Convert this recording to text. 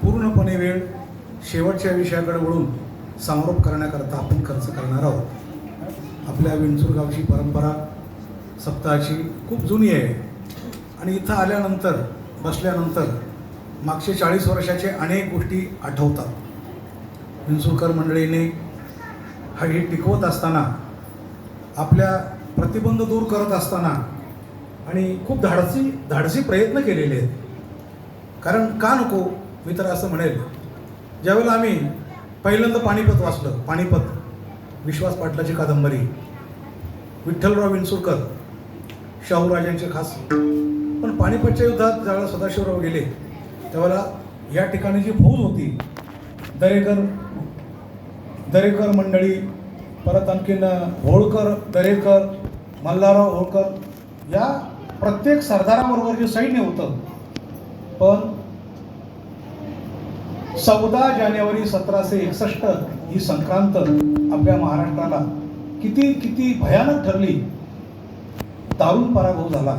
पूर्णपणे वेळ शेवटच्या विषयाकडे वळून समारोप करण्याकरता आपण खर्च करणार आहोत। आपल्या विंचूर गावची परंपरा सप्ताहाची खूप जुनी आहे आणि इथं आल्यानंतर बसल्यानंतर मागचे 40 वर्षाचे अनेक गोष्टी आठवतात। विंचूरकर मंडळीने हे टिकवत असताना, आपल्या प्रतिबंध दूर करत असताना आणि खूप धाडसी प्रयत्न केलेले आहेत। कारण का नको, मी तर असं म्हणेल, ज्यावेळेला आम्ही पहिल्यांदा पानिपत वाचलं, पानिपत विश्वास पाटलाची कादंबरी, विठ्ठलराव विंचूरकर शाहूराजांचे खास, पण पानिपतच्या युद्धात ज्यावेळेला सदाशिवराव गेले त्यावेळेला या ठिकाणी जी फौज होती, दरेकर मंडळी, परत आणखीन होळकर, दरेकर, मल्हारराव होळकर, या प्रत्येक सरदाराबरोबर जे सैन्य होतं, पण 14 जानेवारी 1761 ही संक्रांत आपल्या महाराष्ट्राला किती भयानक ठरली। दारुण पराभव झाला।